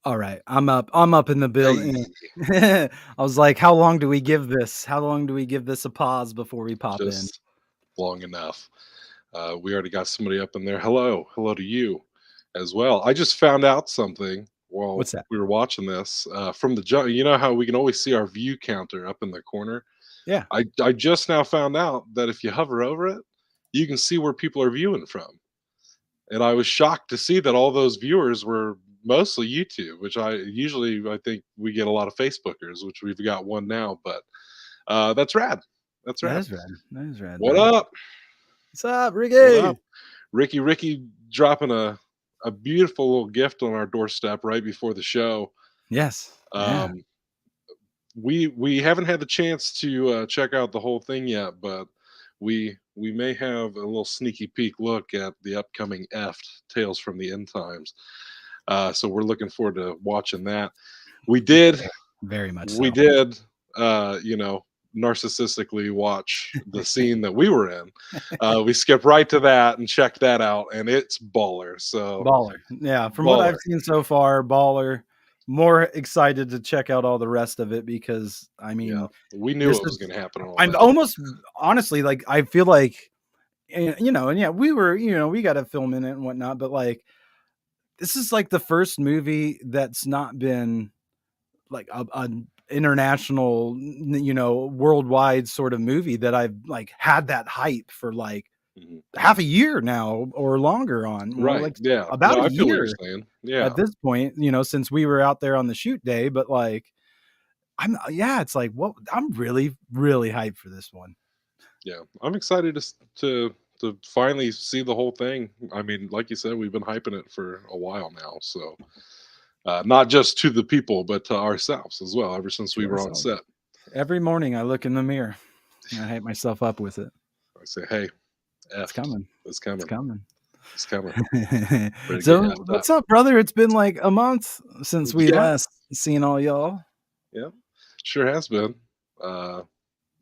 All right, I'm up in the building. Hey, I was like, "How long do we give this? How long do we give this a pause before we pop in?" just long enough. We already got somebody up in there. Hello, hello to you as well. I just found out something while What's that? we were watching this from the jump. You know how we can always see our view counter up in the corner. Yeah. I just now found out that if you hover over it, you can see where people are viewing from. And I was shocked to see that all those viewers were mostly YouTube, which I think we get a lot of Facebookers, which we've got one now, but that's rad. That's That rad. is rad. That is rad, What man. up? What's up, What up? Ricky? Ricky dropping a beautiful little gift on our doorstep right before the show. Yes. Yeah. Um, we haven't had the chance to check out the whole thing yet, but we may have a little sneaky peek look at the upcoming EFT Tales from the End Times. So we're looking forward to watching that. We did Very, very much we so. did you know, narcissistically watch the scene that we were in. We skipped right to that and checked that out, and it's baller. So Baller. Yeah, from what baller. I've seen so far, baller. More excited to check out all the rest of it because, I Yeah, mean, we knew this it was is going to happen and all I'm that. almost honestly, like, I feel like, and yeah, we were, we got to film in it and whatnot, but, like, this is, like, the first movie that's not been like a international, worldwide sort of movie that I've like had that hype for like Mhm. half a year now or longer on, Right. like Yeah. about No, a I feel what you're year saying. at Yeah. this point, since we were out there on the shoot day. But like, yeah, it's like, what, I'm really, really hyped for this one. Yeah. I'm excited to finally see the whole thing. I mean, like you said, we've been hyping it for a while now. So not just to the people, but to ourselves as well. Ever since we To were on ourselves. set, Every morning I look in the mirror and I hype myself up with it. I say, "Hey, It's effed. coming. It's It's coming. coming. It's coming. Ready to get So effed up." what's up, brother? It's been like a month since we Yeah. last seen all y'all. Yeah. Sure has been. Uh,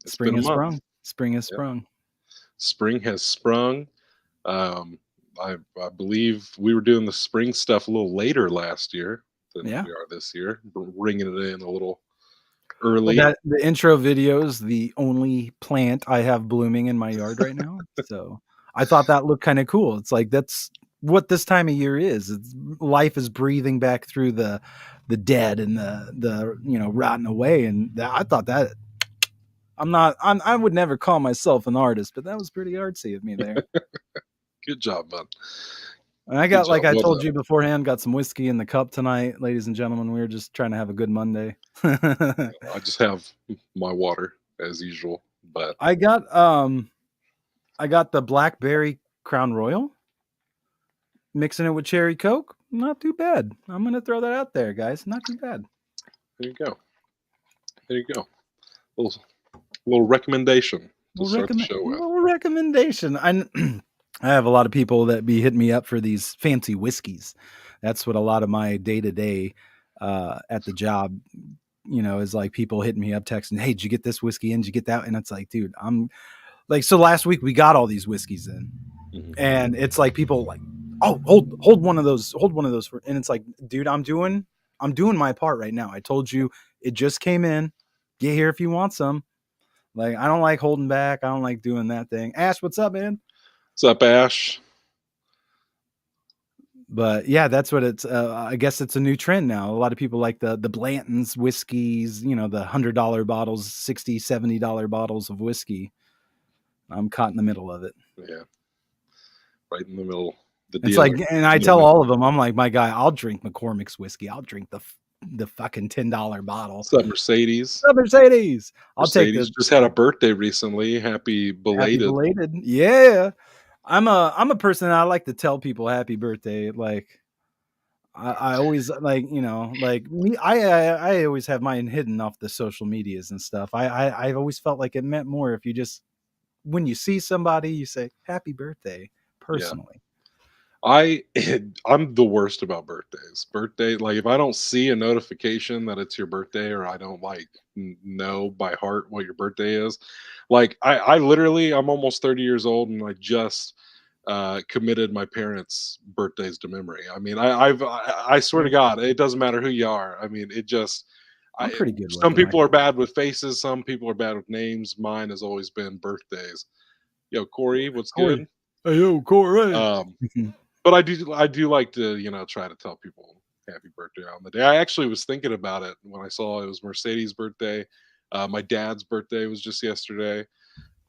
it's been Spring a has month. sprung. Spring has Yep. sprung. Spring has sprung. Um, I believe we were doing the spring stuff a little later last year than Yeah. we are this year, bringing it in a little Well, early. that the intro video is the only plant I have blooming in my yard right now. So I thought that looked kind of cool. It's like that's what this time of year is. It's life is breathing back through the dead and the rotting away. And I thought that I would never call myself an artist, but that was pretty artsy of me there. Good job, bud. And I Good got, like job. I Well told done. you beforehand, got some whiskey in the cup tonight, ladies and gentlemen. We were just trying to have a good Monday. I I just have my water as usual, but got um I got the blackberry Crown Royal, mixing it with cherry Coke. Not too bad. I'm gonna throw that out there, guys. Not too bad. there you go. There you go. Little little recommendation to start the show with. Little recommendation. I have a lot of people that be hitting me up for these fancy whiskeys. That's what a lot of my day to day at the job, is like people hitting me up, texting, "Hey, did you get this whiskey in? Did you get that?" And it's like, dude, I'm like, so last week we got all these whiskeys in, Mhm. and it's like people like, oh, hold one of those and it's like, dude, I'm doing my part right now. I told you it just came in. Get here if you want some. Like, I don't like holding back. I don't like doing that thing. Ash, what's up, man? What's up, Ash? But yeah, that's what it's. I guess it's a new trend now. A lot of people like the Blanton's whiskeys. The $100 bottles, $60, $70 bottles of whiskey. I'm caught in the middle of it. Yeah, right in the middle. The It's like, dealer and I in the tell all middle. of them, I'm like, my guy, I'll drink McCormick's whiskey. I'll drink the fucking $10 bottle. What's up, Mercedes? The Mercedes. I'll take Mercedes the just had a birthday recently. Happy happy belated. belated. Yeah, I'm a person that I like to tell people happy birthday. Like, I always like, like me. I always have mine hidden off the social medias and stuff. I've always felt like it meant more if you just, when you see somebody, you say happy birthday Yeah. personally. I I'm the worst about birthdays. Birthday, like if I don't see a notification that it's your birthday or I don't like know by heart what your birthday is, like I literally I'm almost 30 years old and I just committed my parents' birthdays to memory. I mean, I swear to Yeah, God, it doesn't matter who you are. I mean, it just I'm I pretty good with some them. people are bad with faces, some people are bad with names. Mine has always been birthdays. Yo, Corey, what's Corey. good? Hey, yo, Corey. Um, but I do like to, try to tell people happy birthday on the day. I actually was thinking about it when I saw it was Mercedes' birthday. My dad's birthday was just yesterday.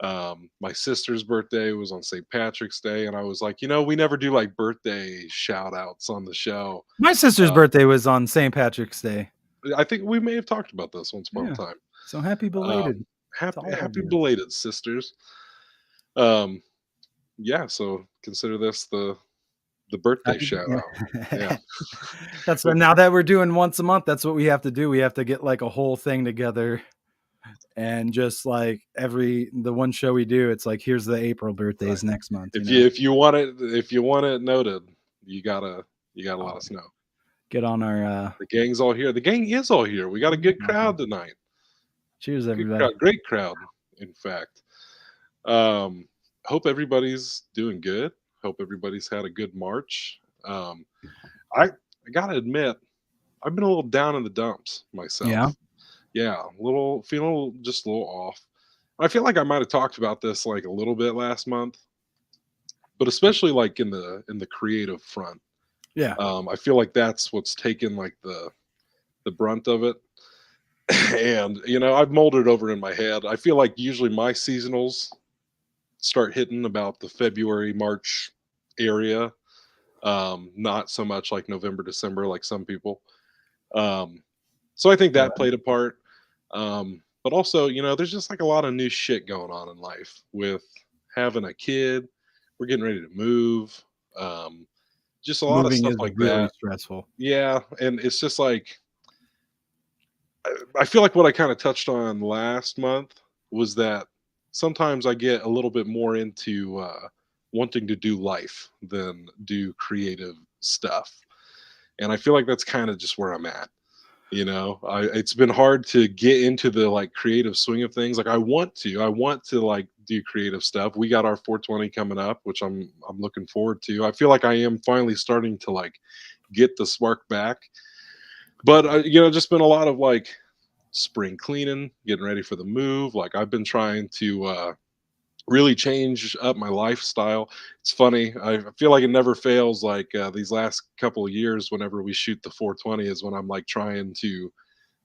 My sister's birthday was on St. Patrick's Day, and I was like, we never do like birthday shout outs on the show. My sister's Uh, birthday was on St. Patrick's Day. I think we may have talked about this once upon a Yeah. time. So happy belated Um, to happy all of happy you. belated sisters. Um, yeah, so consider this the birthday Happy shout out. Yeah. yeah. That's what now that we're doing once a month, that's what we have to do. We have to get, like, a whole thing together and just, like, the one show we do, it's like, "Here's the April Right. birthdays next month," you If know? you want it noted, you gotta let Oh, us know. get on our, The gang's all here. The gang is all here. We got a good crowd tonight. cheers, Good everybody. crowd, great crowd, in fact. Um, hope everybody's doing good. Hope everybody's had a good March. I gotta admit, I've been a little down in the dumps Yeah? myself. Yeah, just a little off. I feel like I might have talked about this like a little bit last month, but especially like in the creative front. Yeah. I feel like that's what's taken like the brunt of it. And I've molded over in my head. I feel like usually my seasonals start hitting about the February, March area. Not so much like November, December, like some people. Um, so I think that Right. played a part. But also, there's just like a lot of new shit going on in life with having a kid. We're getting ready to move. Um, just a lot of Moving stuff is like really that. stressful. Yeah, and it's just like I feel like what I kind of touched on last month was that sometimes I get a little bit more into wanting to do life than do creative stuff, and I feel like that's kind of just where I'm at. It's been hard to get into the like creative swing of things. Like I want to like do creative stuff. We got our 420 coming up, which I'm looking forward to. I feel like I am finally starting to like get the spark back, but just been a lot of like spring cleaning, getting ready for the move. Like I've been trying to really change up my lifestyle. It's funny. I feel like it never fails. Like these last couple of years, whenever we shoot the 420, is when I'm like trying to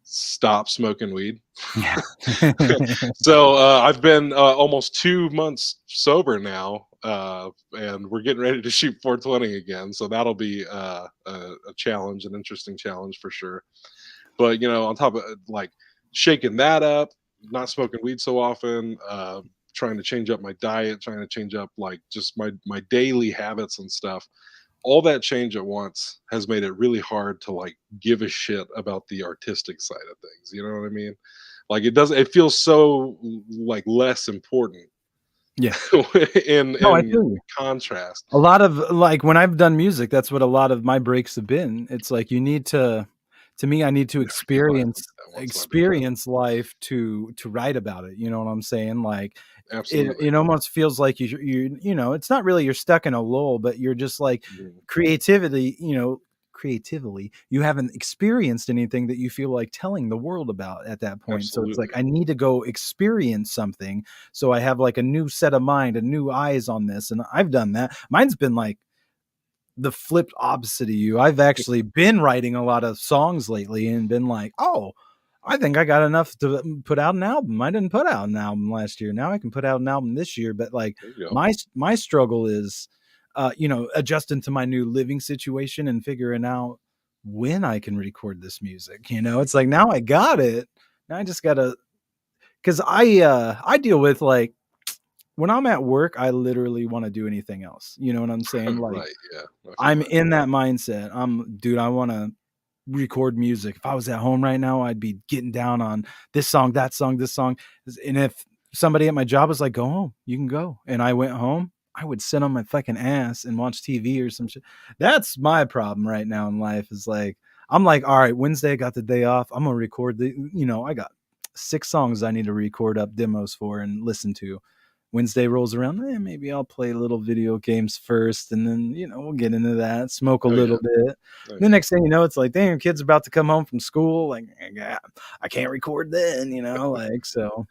stop smoking weed. Yeah. So I've been almost 2 months sober now, and we're getting ready to shoot 420 again. So that'll be a challenge, an interesting challenge for sure. But on top of like shaking that up, not smoking weed so often, trying to change up my diet, trying to change up like just my daily habits and stuff. All that change at once has made it really hard to like give a shit about the artistic side of things. You know what I mean? Like it feels so like less important Yeah. in No, I in feel you. contrast. A lot of like, when I've done music, that's what a lot of my breaks have been. It's like you need to me, I need to I never realized that once in my break. experience life to write about it, you know what I'm saying? Like, it Absolutely. it almost feels like it's not really you're stuck in a lull, but you're just like Mhm. creativity, creatively, you haven't experienced anything that you feel like telling the world about at that point. So it's like Absolutely. I need to go experience something so I have like a new set of mind, a new eyes on this. And I've done that. Mine's been like the flipped opposite of you. I've actually been writing a lot of songs lately and been like, "Oh, I think I got enough to put out an album. I didn't put out an album last year. Now I can put out an album this year." But like There you go. my struggle is adjusting to my new living situation and figuring out when I can record this music. It's like now I got it. Now I just got to cuz I deal with like when I'm at work, I literally want to do anything else. You know what I'm saying? Like Right. Yeah. I feel I'm that. in that mindset. Dude, I wanna record music. If I was at home right now, I'd be getting down on this song, that song, this song. And if somebody at my job was like, "Go home, you can go," and I went home, I would sit on my fucking ass and watch TV or some shit. That's my problem right now in life is like, I'm like, "All right, Wednesday, I got the day off. I'm gonna record I got 6 songs I need to record up demos for and listen to." Wednesday rolls around, maybe I'll play little video games first, and then we'll get into that, smoke a Oh yeah, little bit. oh The yeah. next thing you know, it's like, damn, your kid's about to come home from school. Like, yeah, I can't record then, like so.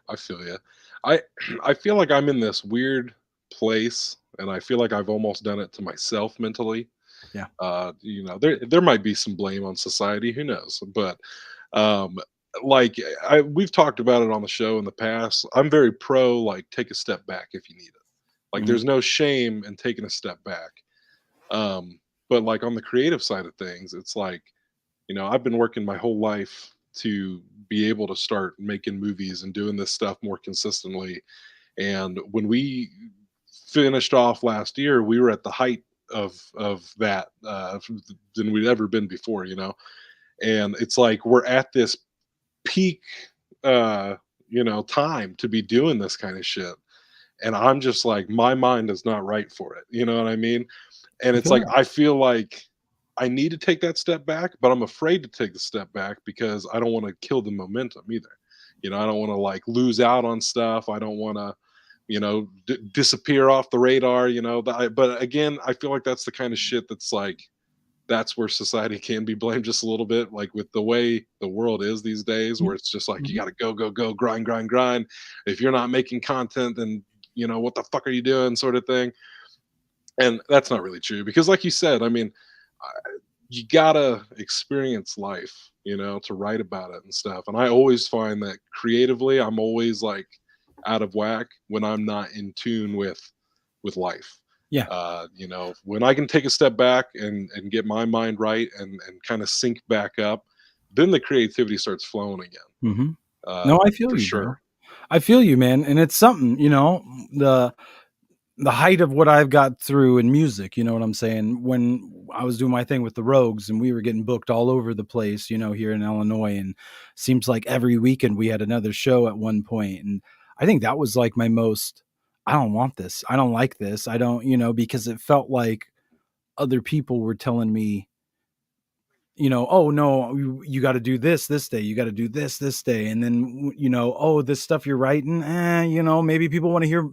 I feel you. I I feel like I'm in this weird place, and I feel like I've almost done it to myself mentally. Yeah. There might be some blame on society, who knows? But um, like we've talked about it on the show in the past. I'm very pro like take a step back if you need it. Like Hmm. there's no shame in taking a step back. Um, but like on the creative side of things, it's like I've been working my whole life to be able to start making movies and doing this stuff more consistently. And when we finished off last year, we were at the height of that than we'd ever been before, And it's like we're at this peak, uh, time to be doing this kind of shit. And I'm just like, my mind is not right for it. You know what I mean? And I it's feel like that. I feel like I need to take that step back, but I'm afraid to take the step back because I don't want to kill the momentum either. I don't want to like lose out on stuff. I don't want to, disappear off the radar. But again, I feel like that's the kind of shit that's like that's where society can be blamed just a little bit, like with the way the world is these days, where it's just like you Mhm. got to go, go, go, grind, grind, grind. If you're not making content, then what the fuck are you doing, sort of thing. And that's not really true because, like you said, I mean, you gotta experience life, to write about it and stuff. And I always find that creatively, I'm always like out of whack when I'm not in tune with life. Yeah. When I can take a step back and get my mind right and kind of sync back up, then the creativity starts flowing again. Hmm. No, I feel For you, bro. sure. I feel you, man. And it's something, the the height of what I've got through in music, you know what I'm saying? When I was doing my thing with the Rogues and we were getting booked all over the place, here in Illinois, and seems like every weekend we had another show at one point. And I think that was like my most, I don't want this. I don't like this. I don't, because it felt like other people were telling me, oh no, you got to do this day, you got to do this day, and then oh, this stuff you're writing, maybe people want to hear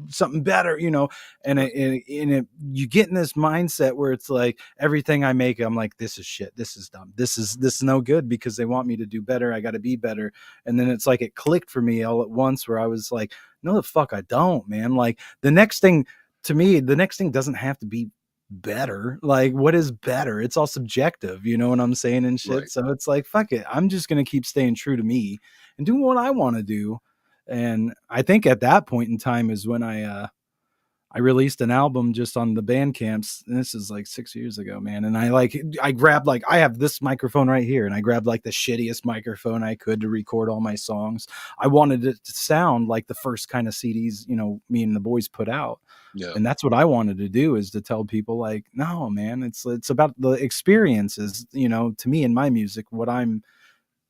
something better, and Right. you get in this mindset where it's like everything I make, I'm like, this is shit, this is dumb, this is no good because they want me to do better, I got to be better. And then it's like it clicked for me all at once where I was like, no, the fuck I don't, man. Like the next thing, to me, the next thing doesn't have to be better. Like, what is better? It's all subjective, you know what I'm saying, and shit. Right. So it's like, fuck it. I'm just gonna keep staying true to me and doing what I want to do. And I think at that point in time is when I released an album just on the band camps. And this is like 6 years ago, man. And I grabbed, like, I have this microphone right here, and I grabbed like the shittiest microphone I could to record all my songs. I wanted it to sound like the first kind of CDs, me and the boys put out. Yeah. And that's what I wanted to do, is to tell people like, no, man, it's about the experiences, to me in my music, what I'm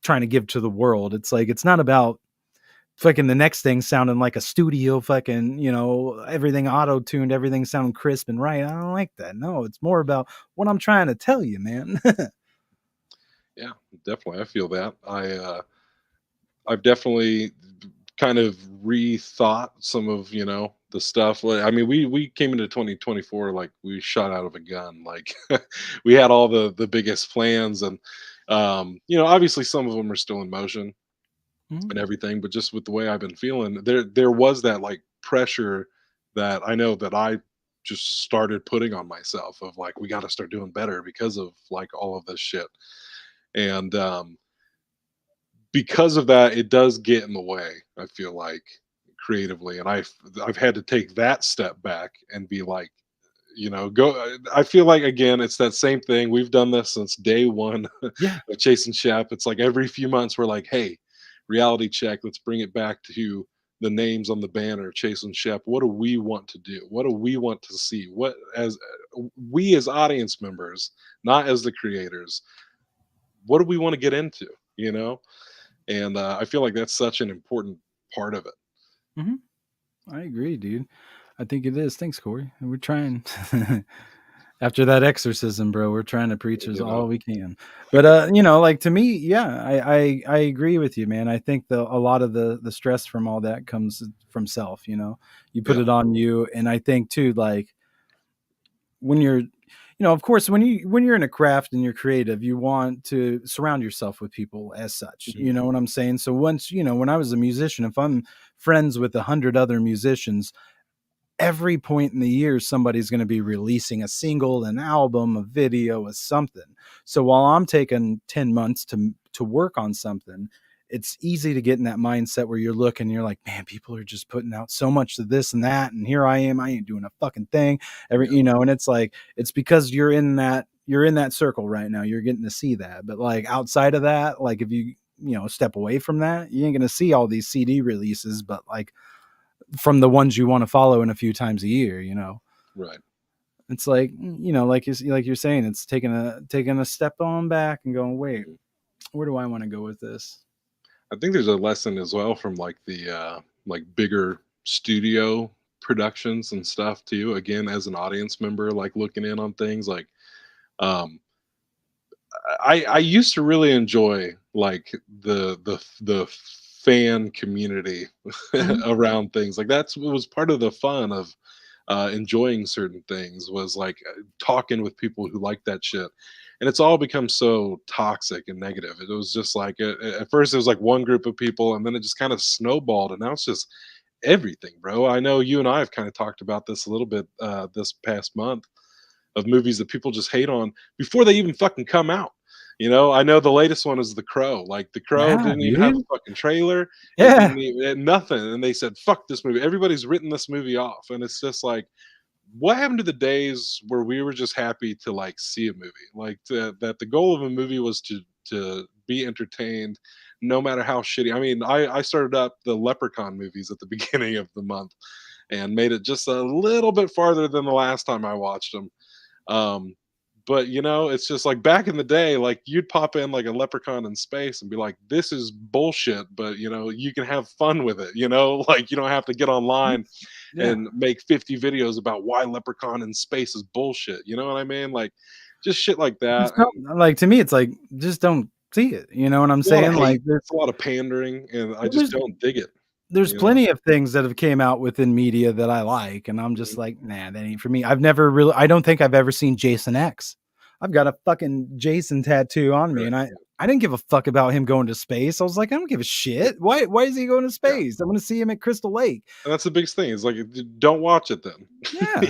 trying to give to the world. It's like, it's not about fucking the next thing sounding like a studio fucking, everything auto tuned, everything sounding crisp and right. I don't like that. No, it's more about what I'm trying to tell you, man. Yeah. Definitely. I feel that. I've definitely kind of rethought some of the stuff. I mean, we came into 2024 like we shot out of a gun. Like we had all the biggest plans, and obviously some of them are still in motion Mhm. and everything. But just with the way I've been feeling, there was that like pressure that I know that I just started putting on myself of like we got to start doing better because of like all of this shit. And because of that, it does get in the way, I feel like, creatively, and I've had to take that step back and be like, go. I feel like again, it's that same thing. We've done this since day one Yeah. of Chasing Shep. It's like every few months we're like, hey, reality check. Let's bring it back to the names on the banner, Chasing Shep. What do we want to do? What do we want to see? What as we as audience members, not as the creators, what do we want to get into? You know, and I feel like that's such an important part of it. Mhm. I agree, dude. I think it is. Thanks, Corey. We're trying. After that exorcism, bro, we're trying to preach as You know? all we can. But, like, to me, yeah, I agree with you, man. I think a lot of the stress from all that comes from self, you know? You put Yeah. it on you, and I think too, like, when you're of course, when you're in a craft and you're creative, you want to surround yourself with people as such, Mhm. you know what I'm saying? So once when I was a musician, if I'm friends with 100 other musicians, every point in the year somebody's going to be releasing a single, an album, a video, a something. So while I'm taking 10 months to work on something, it's easy to get in that mindset where you're looking, you're like, man, people are just putting out so much of this and that, and here I am, I ain't doing a fucking thing. Yeah. And it's like, it's because you're in that circle right now. You're getting to see that. But like outside of that, like if you step away from that, you ain't gonna see all these CD releases, but like from the ones you want to follow in a few times a year. Right. It's like, like you're saying, it's taking a step on back and going, wait, Mhm. where do I want to go with this? I think there's a lesson as well from like like bigger studio productions and stuff too. Again, as an audience member, like looking in on things like um I used to really enjoy like the fan community Mhm. around things. Like that's what was part of the fun of enjoying certain things was like talking with people who like that shit. And it's all become so toxic and negative. It was just like at first it was like one group of people, and then it just kind of snowballed, and now it's just everything, bro. I know you and I have kind of talked about this a little bit this past month of movies that people just hate on before they even fucking come out. I know the latest one is The Crow. Like The Crow Yeah, didn't even have a dude. fucking trailer. It Yeah. didn't even it, nothing. And they said, fuck this movie. Everybody's written this movie off. And it's just like, what happened to the days where we were just happy to like see a movie? Like that the goal of a movie was to be entertained no matter how shitty. I mean, I started up the Leprechaun movies at the beginning of the month and made it just a little bit farther than the last time I watched them. um, but it's just like back in the day, like you'd pop in like a leprechaun in space and be like, "This is bullshit," but you can have fun with it. Like you don't have to get online Yeah. and make 50 videos about why leprechaun in space is bullshit. You know what I mean? Like just shit like that. Just And don't, like, to me, it's like, just don't see it. You know what I'm a lot of saying? Like hate, it's a lot of pandering, and I just there's don't dig it. there's You know? plenty of things that have came out within media that I like, and I'm Mhm. just like, nah, that ain't for me. I don't think I've ever seen Jason X. I've got a fucking Jason tattoo on me, Right. and I didn't give a fuck about him going to space. I was like, I don't give a Yeah. shit. Why is he going to Yeah. space? I'm gonna see him at Crystal Lake. And that's the biggest thing. Is like, don't watch it then. Yeah.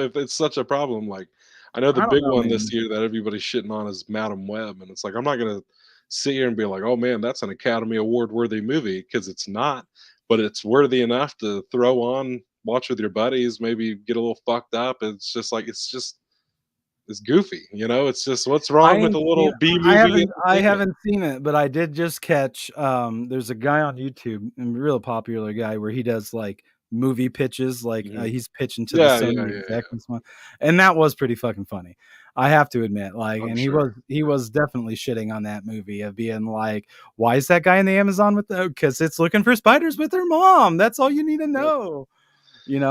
If it's such a problem, like I know the I don't big know, one this man. year that everybody's shitting on is Madam Web, and it's like I'm not gonna sit here and be like, oh man, that's an Academy Award worthy movie because it's not, but it's worthy enough to throw on, watch with your buddies, maybe get a little fucked up. It's just like it's goofy. It's just what's I wrong with ain't a seen little B I movie haven't I entertainment? haven't seen it, but I did just catch, there's a guy on YouTube, a real popular guy, where he does, like, movie pitches, like, Mhm. he's pitching to the Yeah, yeah, Sony yeah, exec yeah. and so on, and that was pretty fucking funny. I have to admit, like, I'm and he sure. was he Yeah, was definitely shitting on that movie of being like, "Why is that guy in the Amazon with the? Because it's looking for spiders with her mom, that's all you need to yep. know."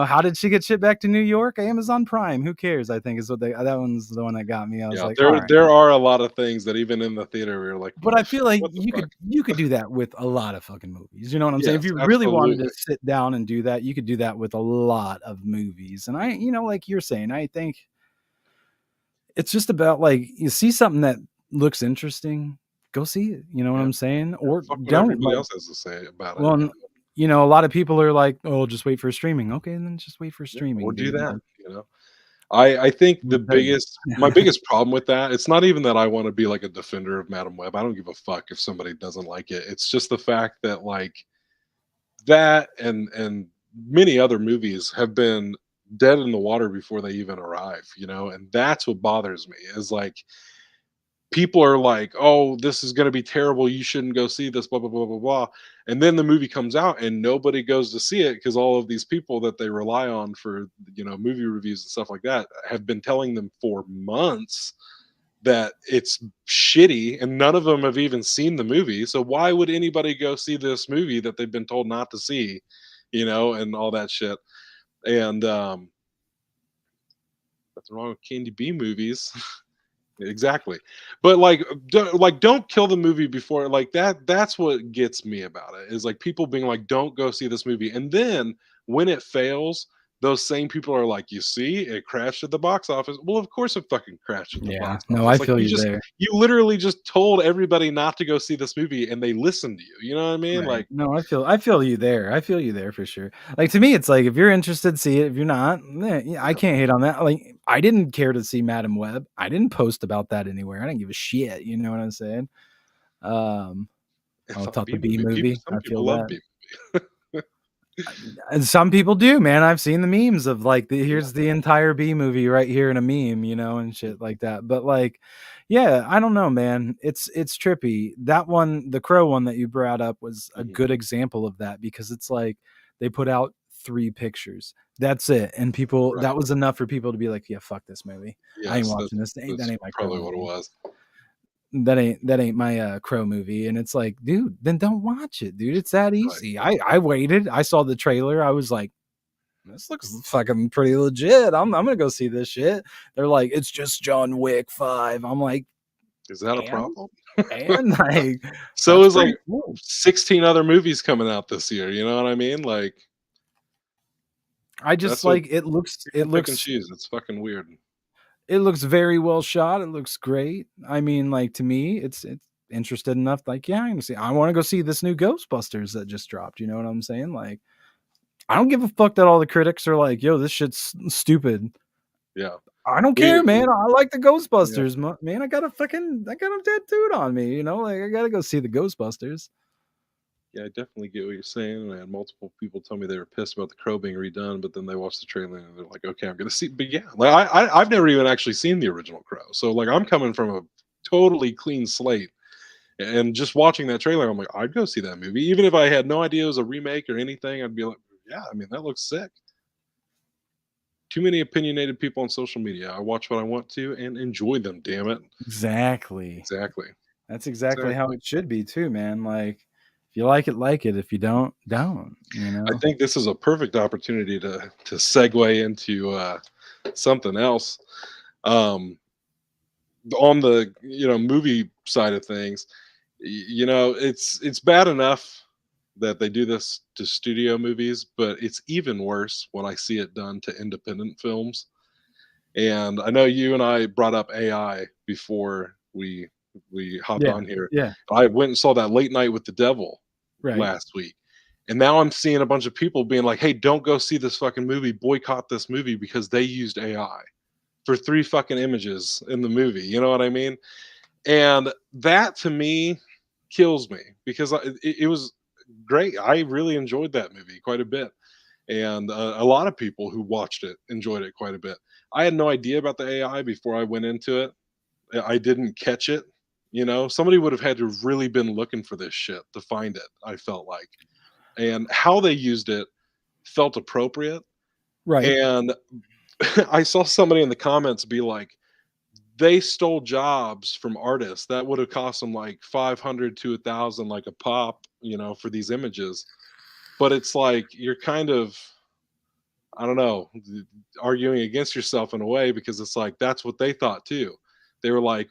How did she get shipped back to New York? Amazon Prime, who cares, I think is what that one's the one that got me. I was Yeah, like, there "Alright." there are a lot of things that even in the theater we are like, But I feel like what the you fuck? could do that with a lot of fucking movies, you know what I'm saying? If Yes, you really wanted to absolutely. sit down and do that, you could do that with a lot of movies, and like you're saying, I think it's just about, like, you see something that looks interesting, go see it, you know what Yeah, I'm saying? yeah, Or fuck what don't, everybody like, else has to say about it, well, a lot of people are like, "Oh, just wait for streaming." Okay, then just wait for yeah, or streaming, do dude, that, like, I think let the me tell you. biggest my biggest problem with that, it's not even that I wanna be like a defender of Madam Web, I don't give a fuck if somebody doesn't like it, it's just the fact that, like, that and many other movies have been dead in the water before they even arrive, and that's what bothers me, is, like, people are like, "Oh, this is gonna be terrible. You shouldn't go see this." Blah blah blah blah blah. And then the movie comes out, and nobody goes to see it because all of these people that they rely on for movie reviews and stuff like that have been telling them for months that it's shitty, and none of them have even seen the movie. So why would anybody go see this movie that they've been told not to see? And all that shit. And Nothing wrong with Candy B movies. Exactly. But don't kill the movie before like that's what gets me about it. Is like people being like, don't go see this movie. And then when it fails, those same people are like, you see, it crashed at the box office. Well, of course it fucking crashed at the Yeah. box No, I office. Like feel you there. you literally just told everybody not to go see this movie and they listened to you. You know what I mean? Right. Like, No, I feel you there. I feel you there for sure. Like, to me, it's like, if you're interested, see it. If you're not, yeah, I yeah, can't hate on that. Like, I didn't care to see Madam Web. I didn't post about that anywhere. I didn't give a shit, you know what I'm saying? Um, I I thought thought the B B movie. People movie, some I feel people love that. B movie. And some people do, man. I've seen the memes of like, Yeah. here's the entire B movie right here in a meme, you know, and shit like that. But like, yeah, I don't know, man. It's trippy. That one, the Crow one that you brought up was a Mhm. good example of that, because it's like they put out 3 pictures. That's it. And people, Right. that was enough for people to be like, yeah, fuck this movie. I ain't Yes, watching this. That that's ain't my Crow probably what it movie. was. That ain't my Crow movie. And it's like, dude, then don't watch it, dude. It's that Right. easy. I waited. I saw the trailer. I was like, this looks fucking pretty legit. I'm gonna go see this shit. They're like, it's just John Wick 5. I'm like, Is that a and problem? like, So that's is like pretty cool. 16 other movies coming out this year, you know what I mean? Like, I just that's what like it looks it people pick and looks choose. It's fucking weird. it looks very well shot. It looks great. I mean, like, to me, it's interested enough. Like, yeah, I'm gonna see. I want to go see this new Ghostbusters that just dropped. You know what I'm saying? Like, I don't give a fuck that all the critics are like, yo, this shit's stupid. Yeah. I don't care, We man. I like the yeah. Ghostbusters, man. I got them tattooed on me. You know, like, I gotta go see the Ghostbusters. Yeah, I definitely get what you're saying. I had multiple people tell me they were pissed about the Crow being redone, but then they watched the trailer and they're like, "Okay, I'm gonna see." But yeah, like I've never even actually seen the original Crow, so like I'm coming from a totally clean slate. And just watching that trailer, I'm like, I'd go see that movie, even if I had no idea it was a remake or anything. I'd be like, yeah, I mean that looks sick. Too many opinionated people on social media. I watch what I want to and enjoy them. Damn it. Exactly. Exactly. That's exactly how Exactly. it should be too, man. Like, if you like it, like it. If you don't, don't. You I know. think this is a perfect opportunity to segue into something else. Um, on the movie side of things, it's bad enough that they do this to studio movies, but it's even worse when I see it done to independent films. And I know you and I brought up AI before we hopped Yeah. on here. Yeah. I went and saw that Late Night with the Devil Right. last week. And now I'm seeing a bunch of people being like, "Hey, don't go see this fucking movie. Boycott this movie because they used AI for 3 fucking images in the movie." You know what I mean? And that to me kills me because it was great. I really enjoyed that movie quite a bit. And a lot of people who watched it enjoyed it quite a bit. I had no idea about the AI before I went into it. I didn't catch it. Somebody would have had to really been looking for this shit to find it. I felt like, and how they used it felt appropriate. Right. And I saw somebody in the comments be like, they stole jobs from artists that would have cost them like 500 to 1,000, like a pop, for these images. But it's like you're kind of, I don't know, arguing against yourself in a way because it's like that's what they thought too. They were like,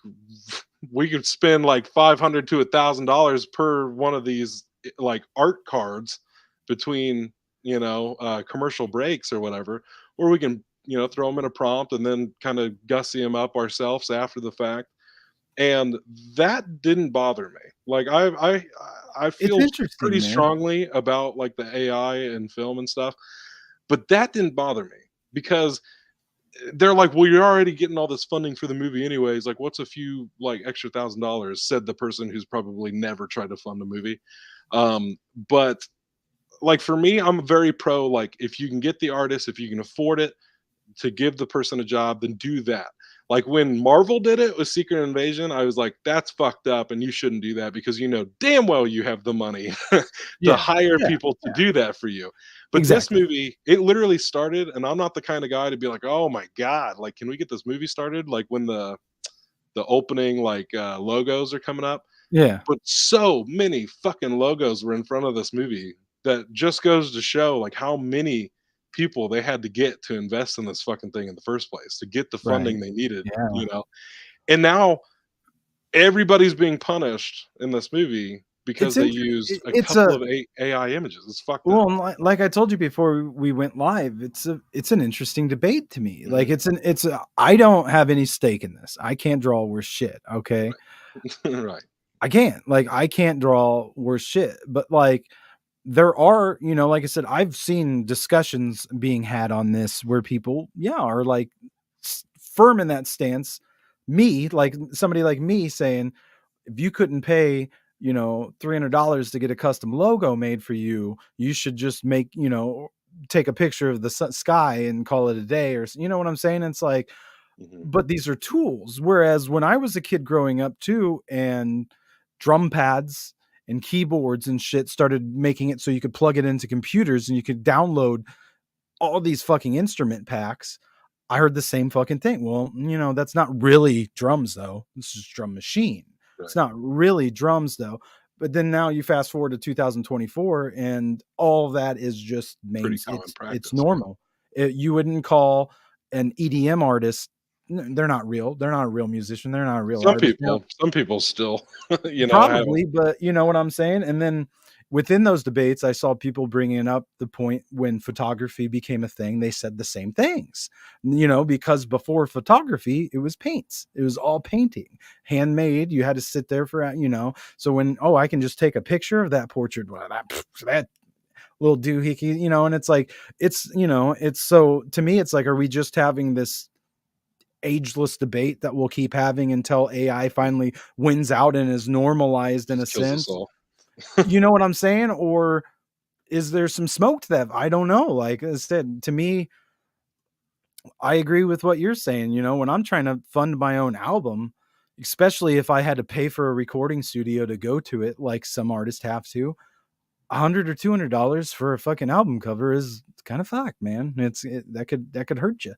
we could spend like 500 to $1,000 per one of these like art cards between commercial breaks or whatever, or we can throw them in a prompt and then kind of gussy them up ourselves after the fact. And that didn't bother me. Like I It's feel pretty interesting, man. strongly about like the AI and film and stuff, but that didn't bother me because they're like, well, you're already getting all this funding for the movie anyways. Like, what's a few like extra $1,000? Said the person who's probably never tried to fund a movie. But like for me, I'm very pro. Like, if you can get the artist, if you can afford it, to give the person a job, then do that. Like when Marvel did it with Secret Invasion, I was like, that's fucked up, and you shouldn't do that because you know damn well you have the money to Yeah. hire Yeah. people to Yeah. do that for you. But this Exactly. movie, it literally started, and I'm not the kind of guy to be like, oh my god, like can we get this movie started? Like when the opening like logos are coming up, Yeah. but so many fucking logos were in front of this movie that just goes to show like how many people they had to get to invest in this fucking thing in the first place, to get the Right. funding they needed, Yeah. you know? And now everybody's being punished in this movie because It's they int used a it's couple a of AI images. It's fucked up. well, and like I told you before we went live, it's an interesting debate to me. Like, Mhm. it's a I don't have any stake in this. I can't draw worth shit, okay? Right. I can't. Like, I can't draw worth shit, but, like, there are, like I said, I've seen discussions being had on this where people, yeah, are like firm in that stance. Me, like somebody like me saying, if you couldn't pay, $300 to get a custom logo made for you, you should just take a picture of the sky and call it a day, or you know what I'm saying? It's like, Mhm. but these are tools. Whereas when I was a kid growing up too, and drum pads and keyboards and shit started making it so you could plug it into computers and you could download all these fucking instrument packs, I heard the same fucking thing. Well, that's not really drums though. This is drum machine. It's Right. not really drums though. But then now you fast forward to 2024 and all that is just Pretty mains. common It's practice, yeah. normal. You wouldn't call an EDM artist. They're not real. They're not a real musician. They're not a real artist. Some people still, have Probably, but you know what I'm saying? And then within those debates, I saw people bringing up the point when photography became a thing, they said the same things, because before photography, it was paints. It was all painting, handmade. You had to sit there so when, oh, I can just take a picture of that portrait, well, that little doohickey, and it's like, it's so to me, it's like, are we just having this ageless debate that we'll keep having until AI finally wins out and is normalized in a just kills us sense? all. You know what I'm saying? Or is there some smoke to that? I don't know. Like I said, to me, I agree with what you're saying. When I'm trying to fund my own album, especially if I had to pay for a recording studio to go to it, like some artists have to, 100 or $200 for a fucking album cover is kind of fucked, man. That could hurt you.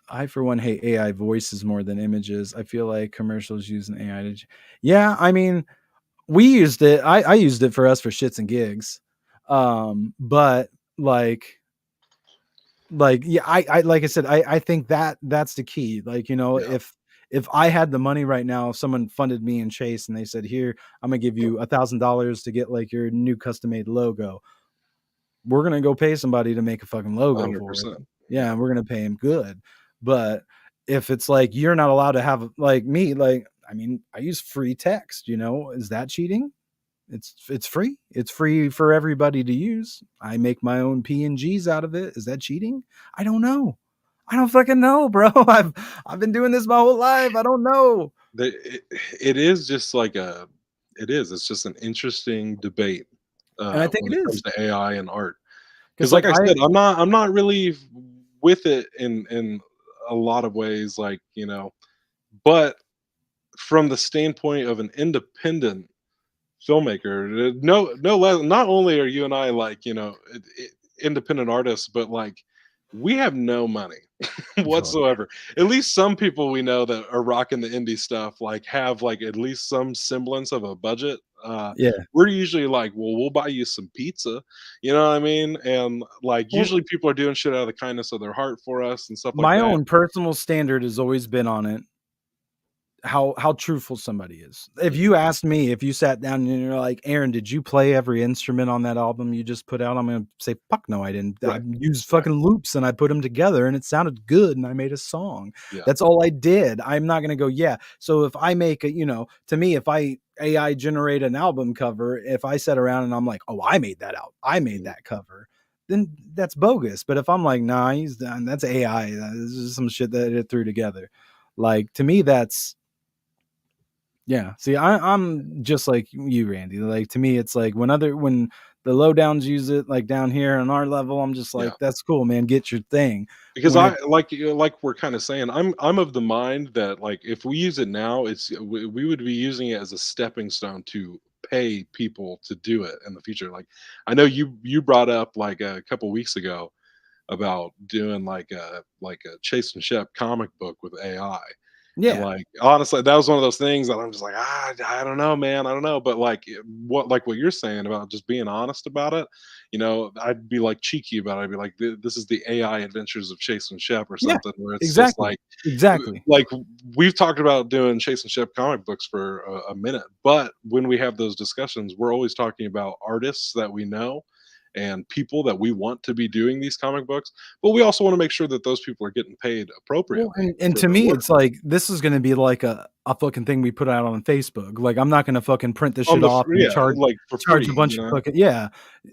I, for one, hate AI voices more than images. I feel like commercials using AI yeah, I mean, we used it. I used it for us for shits and gigs. But yeah, I like I said, I think that's the key. Like, Yeah, if I had the money right now, if someone funded me and Chase and they said, here, I'm gonna give you $1,000 to get like your new custom made logo, we're gonna go pay somebody to make a fucking logo for it. 100%. Yeah, Yeah. and we're gonna pay him good. But if it's like you're not allowed to have like me, like I mean, I use free text, is that cheating? It's free. It's free for everybody to use. I make my own PNGs out of it. Is that cheating? I don't know. I don't fucking know, bro. I've been doing this my whole life. I don't know. The it is just like a it is, it's just an interesting debate, And I think when it it comes is. to AI and art. Because Because, like like I I said, I'm not really with it in a lot of ways, like, but from the standpoint of an independent filmmaker, no less not only are you and I, like, independent artists, but, like, we have no money oh, yeah. whatsoever. At least some people we know that are rocking the indie stuff, like, have, like, at least some semblance of a budget. Yeah. We're usually like, "Well, we'll buy you some pizza," you know what I mean? And, like, Well, usually people are doing shit out of the kindness of their heart for us and stuff like my that. own personal standard has always been on it how truthful somebody is. If Mhm. you asked me, if you sat down and you're like, "Aaron, did you play every instrument on that album you just put out?" I'm gonna say, "Fuck no, I didn't. I Right, used right, fucking loops and I put them together and it sounded good and I made a song. yeah, That's all I did." I'm not gonna go, "Yeah." So if I make a, to me, if I AI generate an album cover, if I sit around and I'm like, "Oh, I made that out. I made mhm, that cover." Then that's bogus. But if I'm like, "Nah, he's done. That's AI. This is some shit that it threw together." Like to me, that's yeah. See, I'm just like you, Randy. Like to me, it's like when the lowdowns use it, like down here on our level, I'm just yeah. like, that's cool, man. Get your thing. Because When I it like we're kinda saying, I'm of the mind that, like, if we use it now, we would be using it as a stepping stone to pay people to do it in the future. Like, I know you brought up, like, a couple weeks ago about doing, like a Chase and Shep comic book with AI. And, Yeah. like, honestly, that was one of those things that I'm just like, I don't know, man, I don't know." But, like, what you're saying about just being honest about it, I'd be, like, cheeky about it. I'd be like, This is the AI Adventures of Chase and Shep," or Yeah. something, where it's just Exactly. like Exactly. like, we've talked about doing Chase and Shep comic books for a minute, but when we have those discussions, we're always talking about artists that we know and people that we want to be doing these comic books, but we also wanna make sure that those people are getting paid Well, appropriately and for to their me, work. it's like, this is gonna be like a fucking thing we put out on Facebook. Like, I'm not gonna fucking print this On shit the off and yeah, like, for charge free, a bunch of fucking yeah.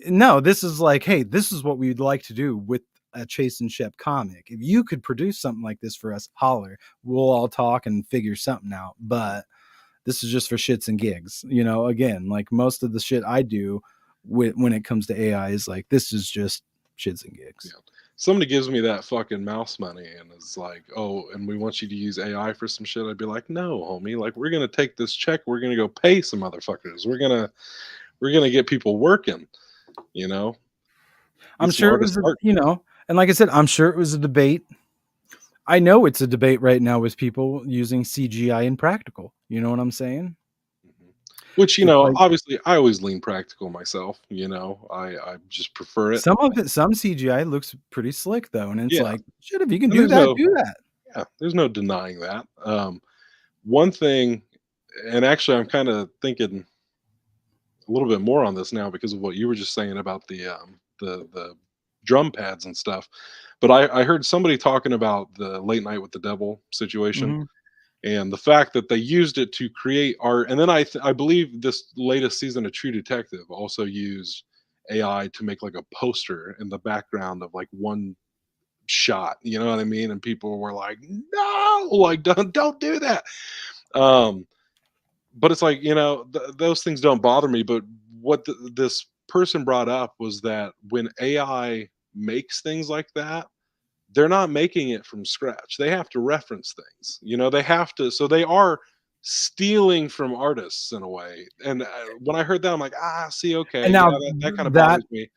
No, this is like, "Hey, this is what we'd like to do with a Chase and Shep comic. If you could produce something like this for us, holler. We'll all talk and figure something out, Mhm. but this is just for shits and gigs." Again, like, most of the shit I do when it comes to AI is like, this is just shits and Yeah. gigs. Somebody gives me that fucking mouse money and it's like, "Oh, and we want you to use AI for some shit." I'd be like, "No, homie. Like, we're gonna take this check. We're gonna go pay some motherfuckers. We're gonna get people working. You know, I'm get some sure it artist was a art." and like I said, I'm sure it was a debate. I know it's a debate right now with people using CGI and practical. You know what I'm saying? Mhm. Which, It's like obviously, I always lean practical myself. I just prefer it. some CGI looks pretty slick though, and it's Yeah, like, shit, if you can and do that, do that. there's no denying that. One thing, and actually, I'm kind of thinking a little bit more on this now because of what you were just saying about the drum pads and stuff. But I heard somebody talking about the Late Night with the Devil situation Mhm. and the fact that they used it to create art. And then I believe this latest season of True Detective also used AI to make like a poster in the background of like one shot. You know what I mean? And people were like, "No, like don't do that." Um, but it's like, those things don't bother me, but what this person brought up was that when AI makes things like that, they're not making it from scratch. They have to reference things. They have to, so they are stealing from artists in a way. And when I heard that, I'm like, see, okay, And yeah, now that kind of that bothers me.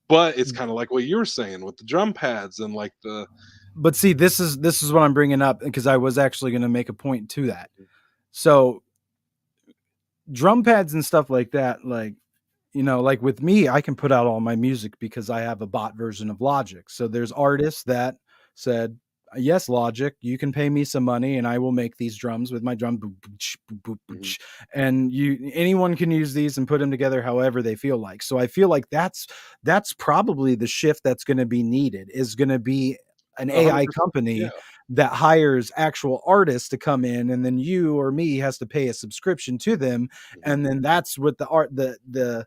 But it's kind of like what you were saying with the drum pads and like the. but see, this is what I'm bringing up because I was actually gonna make a point to that. So, drum pads and stuff like that, like with me, I can put out all my music because I have a bot version of Logic. So there's artists that said, "Yes, Logic, you can pay me some money and I will make these drums with my drum boop, boop, ch, boop, boop, boop, Mhm. ch." And anyone can use these and put them together however they feel like. So I feel like that's probably the shift that's going to be needed is going to be an AI 100%. Yeah. company that hires actual artists to come in, and then you or me has to pay a subscription to them, Mhm. and then that's what the art the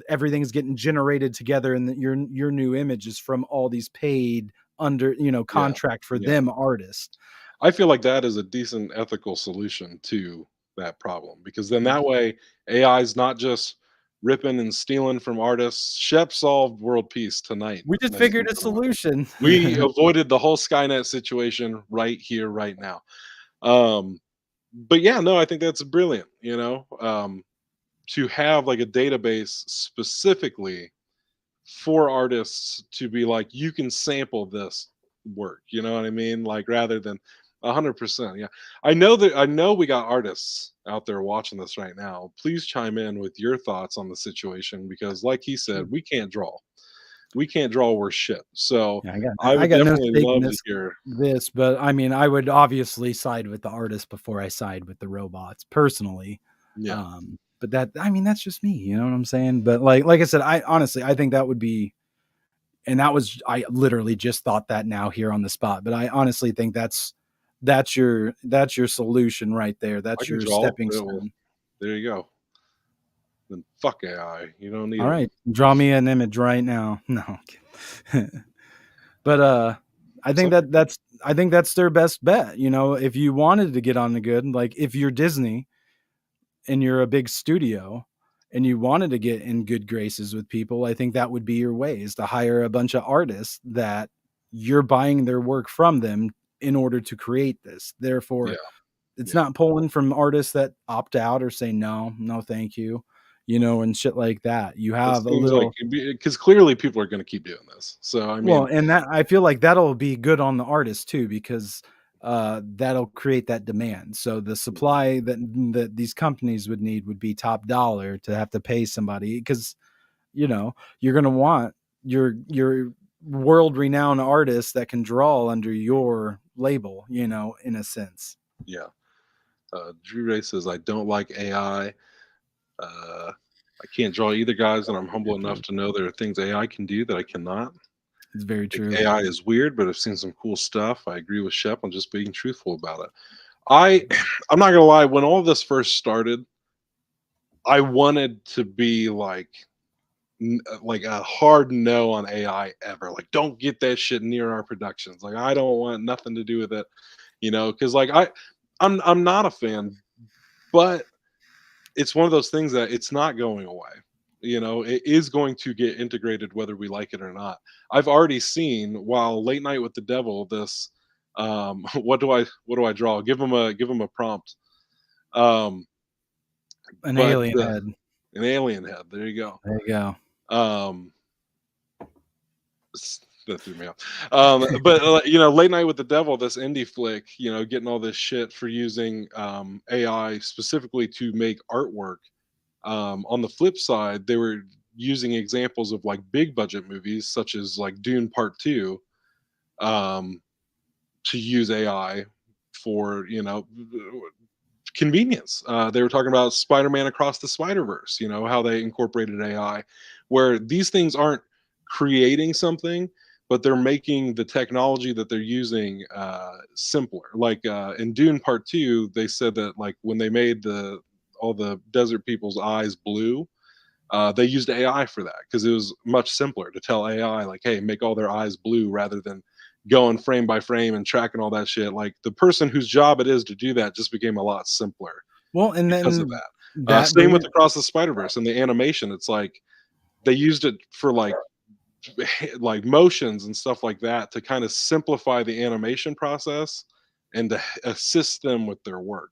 everything's getting generated together, and your new image is from all these paid under Yeah. contract for Yeah. them artists. I feel like that is a decent ethical solution to that problem because then that way AI is not just ripping and stealing from artists. Shep solved world peace tonight, We just ladies figured and a gentlemen. solution. We avoided the whole Skynet situation right here, right now. Um, but yeah, no, I think that's brilliant. To have like a database specifically for artists to be like, you can sample this work. You know what I mean? Like rather than 100%. Yeah, I know we got artists out there watching this right now. Please chime in with your thoughts on the situation because, like he said, we can't draw. We can't draw worth shit. So Yeah, I got I I would got no definitely stake in love to this hear. but I mean, I would obviously side with the artist before I side with the robots personally. Yeah, But that I mean, that's just me, you know what I'm saying? But like I said, I honestly I think that would be and that was I literally just thought that now here on the spot, but I honestly think that's your solution right there. I That's can your draw. stepping Well, stone. there you go. Then fuck AI. You don't need All it. right, draw me an image right now. No. I'm kidding. But I think Some that people. that's their best bet. If you wanted to get on the good, like if you're Disney and you're a big studio and you wanted to get in good graces with people, I think that would be your way is to hire a bunch of artists that you're buying their work from them in order to create this. Yeah, Therefore, it's yeah. not pulling from artists that opt out or say no, no, thank you, and shit like that. You It have a seems like little because clearly people are going to keep doing this. So I well, mean, and that I feel like that'll be good on the artist too, because that'll create that demand. So the supply that these companies would need would be top dollar to have to pay somebody, because you're going to want your world renowned artist that can draw under your label, in a sense. Yeah. Drew Ray says, I don't like AI. I can't draw either, guys, and I'm humble enough to know there are things AI can do that I cannot. It's very I think true. AI is weird, but I've seen some cool stuff. I agree with Shep on just being truthful about it. I I'm not gonna lie, when all this first started, I wanted to be like a hard no on AI ever. Like, don't get that shit near our productions. Like, I don't want nothing to do with it, because like I'm not a fan, but it's one of those things that it's not going away. It is going to get integrated whether we like it or not. I've already seen while Late Night with the Devil, this what do I draw? Give him a prompt. Um An but alien head. an alien head. There you go. There you go. Um that threw me off. But Late Night with the Devil, this indie flick, getting all this shit for using AI specifically to make artwork. On the flip side, they were using examples of like big budget movies, such as like Dune Part Two, um, to use AI for convenience. They were talking about Spider-Man Across the Spider-Verse. How they incorporated AI, where these things aren't creating something, but they're making the technology that they're using simpler. Like in Dune Part Two, they said that like when they made all the desert people's eyes blue, they used AI for that because it was much simpler to tell AI like, "Hey, make all their eyes blue," rather than going frame by frame and tracking all that shit. Like the person whose job it is to do that just became a lot simpler Well, and because of then that. that Same with bring Across the Spider Verse and the animation. It's like they used it for like motions and stuff like that to kind of simplify the animation process and to assist them with their work.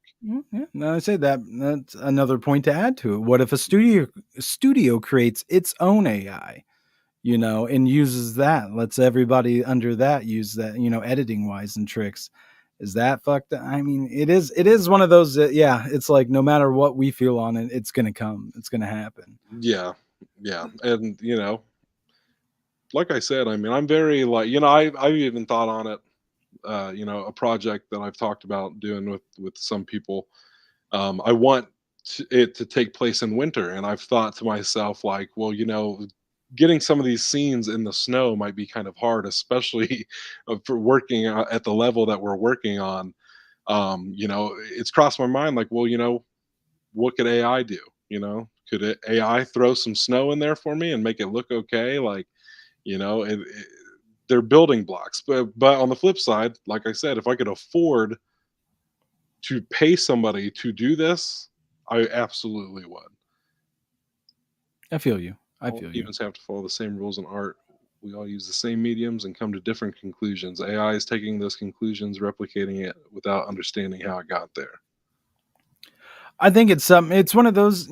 Yeah, no, I say that's another point to add to it. What if a studio creates its own AI, and uses that, lets everybody under that use that, editing wise and tricks? Is that fucked? I mean, it is one of those that, yeah, it's like no matter what we feel on it, it's gonna come, it's gonna happen. Yeah, yeah, and like I said, I mean, I'm very like I've even thought on it. A project that I've talked about doing with some people. I want it to take place in winter, and I've thought to myself like, well, getting some of these scenes in the snow might be kind of hard, especially for working at the level that we're working on. It's crossed my mind like, well, what could AI do? Could AI throw some snow in there for me and make it look okay? Like, they're building blocks. But on the flip side, like I said, if I could afford to pay somebody to do this, I absolutely would. I feel you. I All feel you. humans have to follow the same rules in art. We all use the same mediums and come to different conclusions. AI is taking those conclusions, replicating it without understanding how it got there. I think it's one of those,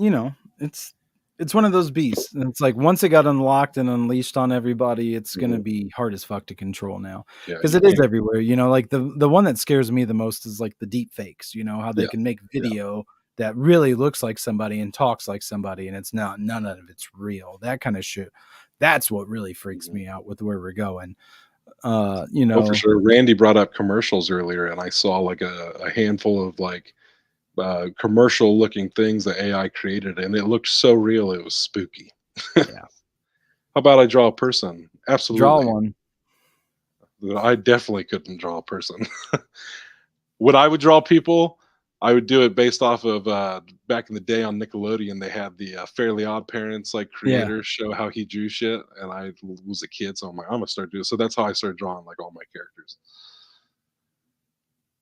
it's one of those beasts. And it's like once it got unlocked and unleashed on everybody, it's gonna Mhm. be hard as fuck to control now. Yeah, Because you it is can't. everywhere. Like the one that scares me the most is like the deep fakes, how they Yeah, can make yeah. video that really looks like somebody and talks like somebody, and it's not, none of it's real. That kind of shit. That's what really freaks Mhm. me out with where we're going. Oh, for sure. Randy brought up commercials earlier, and I saw like a handful of like commercial looking things that AI created, and it looked so real. It was spooky. How Yeah. about I draw a person? Draw Absolutely. one. I definitely couldn't draw a person. When I would draw people, I would do it based off of back in the day on Nickelodeon. They had the Fairly Odd Parents like Yeah. creator show how he drew shit, and I was a kid, so I'm like, I'm gonna start doing. So that's how I started drawing like all my characters.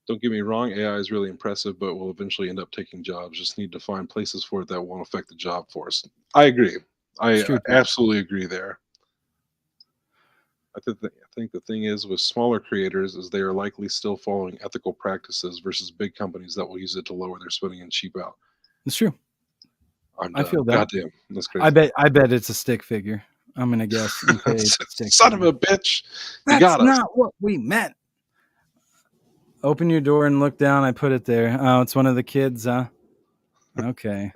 Don't get me wrong, AI is really impressive, but will eventually end up taking jobs. Just need to find places for it that won't affect the job force. I agree. It's I true too. absolutely agree there. I think the thing is with smaller creators is they are likely still following ethical practices versus big companies that will use it to lower their spending and cheap out. It's true. I'm I done. feel that. Goddamn, that's I crazy. bet I bet it's a stick figure. I'm gonna guess and say it's a stick Son of figure. a bitch, you That's got us. not what we meant. Open your door and look down. I put it there. Oh, it's one of the kids, huh? Okay.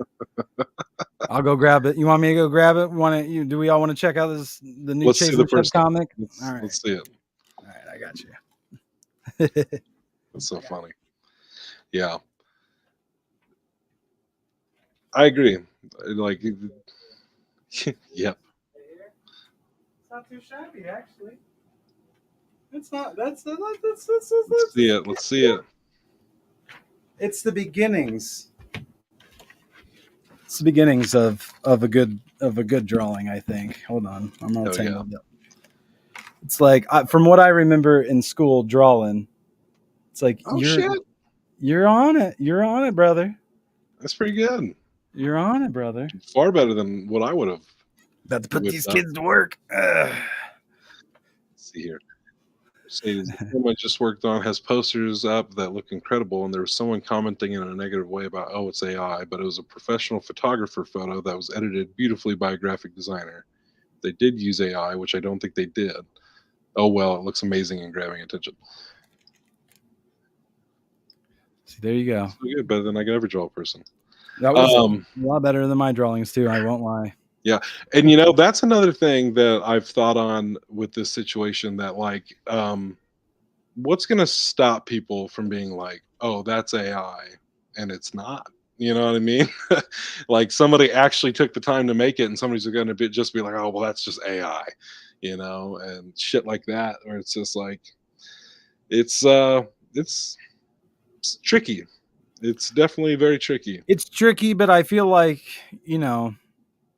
I'll go grab it. You want me to go grab it? Want to? Do we all want to check out the new Let's see the Chasing Shed first one. comic? All right. Let's see it. All right. I got you. That's so funny. Yeah, I agree. Like, yep. It's not too shabby, actually. It's not. That's Let's see it. Let's see it. It's the beginnings. It's the beginnings of a good drawing. I think. Hold on, I'm all Oh yeah. tangled up. It's like from what I remember in school drawing. It's like Oh shit. you're on it. You're on it, brother. That's pretty good. You're on it, brother. Far better than what I would have. About to put With these that. kids to work. Let's see here. The film I just worked on has posters up that look incredible, and there was someone commenting in a negative way about, oh, it's AI, but it was a professional photographer photo that was edited beautifully by a graphic designer. They did use AI, which I don't think they did. Oh well, it looks amazing and grabbing attention. See, there you go. So good, better than I could ever draw a person. That was a lot better than my drawings too. I won't lie. Yeah, and that's another thing that I've thought on with this situation. That like, what's going to stop people from being like, oh, that's AI, and it's not. You know what I mean? Like somebody actually took the time to make it, and somebody's going to just be like, oh, well, that's just AI, and shit like that. Or it's just like, it's tricky. It's definitely very tricky. It's tricky, but I feel like,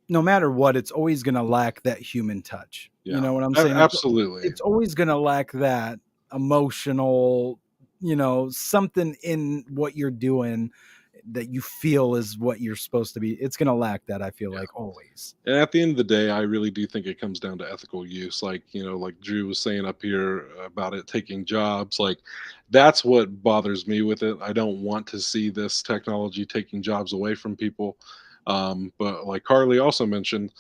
no matter what, it's always going to lack that human touch. Yeah, You know what I'm saying? absolutely. It's always going to lack that emotional, something in what you're doing that you feel is what you're supposed to be. It's going to lack that, I feel like, always. And at the end of the day, I really do think it comes down to ethical use. Like, like Drew was saying up here about it taking jobs. Like, that's what bothers me with it. I don't want to see this technology taking jobs away from people. But like Carly also mentioned,